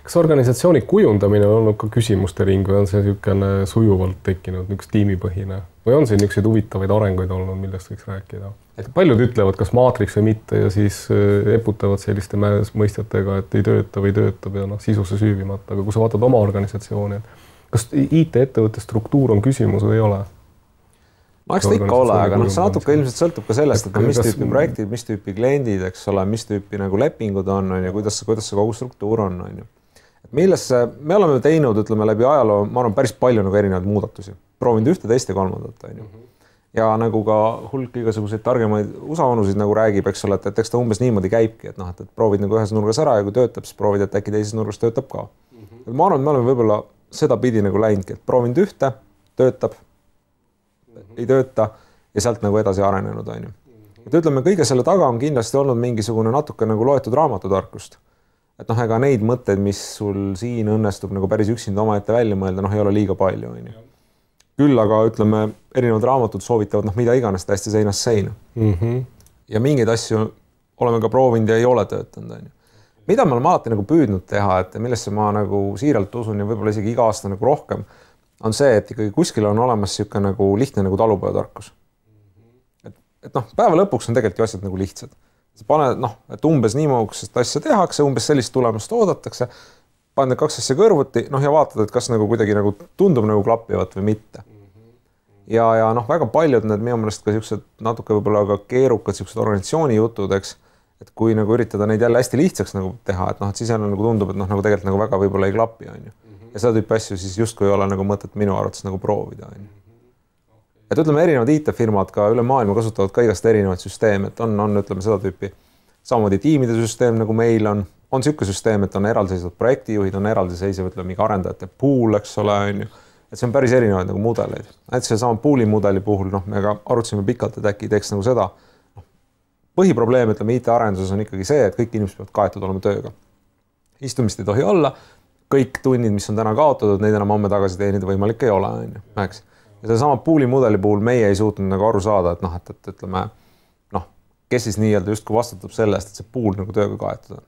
Kas organisatsiooni kujundamine on olnud ka küsimuste ring või on see niisugune sujuvalt tekkinud, üks tiimipõhine? Või on siin niisuguseid huvitavaid arenguid olnud, millest võiks rääkida? Et paljud ütlevad, kas maatriks või mitte ja siis eputavad selliste mõistetega, et ei tööta või töötab ja sisusse süüvimata. Aga kui sa vaatad oma organisatsiooni, kas IT-ettevõtte struktuur on küsimus või ei ole? No eks ta ikka ole, aga see natuke ilmselt sõltub ka sellest, et mis tüüpi projektid, mis tüüpi kliendid, eks ole, mis tüüpi nagu lepingud on ja kuidas see kogu struktuur on. Millesse me oleme teinud, ütleme läbi ajaloo, ma arvan päris palju nagu erinevaid muudatusi. Proovinud ühte, teist ja kolmandat. Ja nagu ka hulk igasuguseid targemaid usavanusid nagu räägib, eks ole, et eks ta umbes niimoodi käibki, et proovid nagu ühes nurgas ära ja kui töötab, siis proovid, et äkki teises nurgas töötab ka. Ma arvan, et me oleme võib-olla seda pidi nagu läinudki, et proovinud ühte, töötab, ei tööta ja sealt nagu edasi arenenud. Et ütleme, kõige selle taga on kindlasti olnud mingisugune natuke nagu loetud raamatutarkust. Et ega neid mõtteid, mis sul siin õnnestub nagu päris üksinda omaette välja mõelda, ei ole liiga palju. Küll aga ütleme, erinevad raamatud soovitavad mida iganes täiesti seinast seina. Ja mingeid asju oleme ka proovinud ja ei ole töötanud. Mida me oleme alati nagu püüdnud teha, et millesse ma nagu siiralt usun ja võib-olla isegi iga aasta nagu rohkem, on see, et ikkagi kuskil on olemas siuke nagu lihtne nagu talupojatarkus. Et päeva lõpuks on tegelikult ju asjad nagu lihtsad. Sa paned, et umbes niimoodi asja tehakse, umbes sellist tulemust oodatakse, paned need kaks asja kõrvuti, ja vaatad, et kas nagu kuidagi nagu tundub nagu klappivat või mitte. Ja väga paljud need minu meelest ka siuksed natuke võib-olla ka keerukad siuksed organisatsiooni jutud, eks, et kui nagu üritada neid jälle hästi lihtsaks nagu teha, et siis jälle nagu tundub, et nagu tegelikult nagu väga võib-olla ei klapi, on ju. Ja seda tüüpi asju siis justkui ei ole nagu mõtet minu arvates nagu proovida. Et ütleme, erinevad IT-firmad ka üle maailma kasutavad ka igast erinevaid süsteeme, et on ütleme seda tüüpi samamoodi tiimide süsteem nagu meil on siuke süsteem, et on eraldiseisvad projektijuhid, on eraldiseisev, ütleme, mingi arendajate pool, eks ole, on ju. Et see on päris erinevaid nagu mudeleid. Näiteks see sama pooli mudeli puhul, me ka arutasime pikalt, et äkki teeks nagu seda. Põhiprobleem, ütleme, IT-arenduses on ikkagi see, et kõik inimesed peavad kaetud olema tööga. Istumist ei tohi olla. Kõik tunnid, mis on täna kaotatud, neid enam homme tagasi teenida võimalik ei ole. Ja selle sama pooli mudeli puhul meie ei suutnud nagu aru saada, et ütleme, kes siis nii-öelda justkui vastutab selle eest, et see pool nagu tööga kaetud on.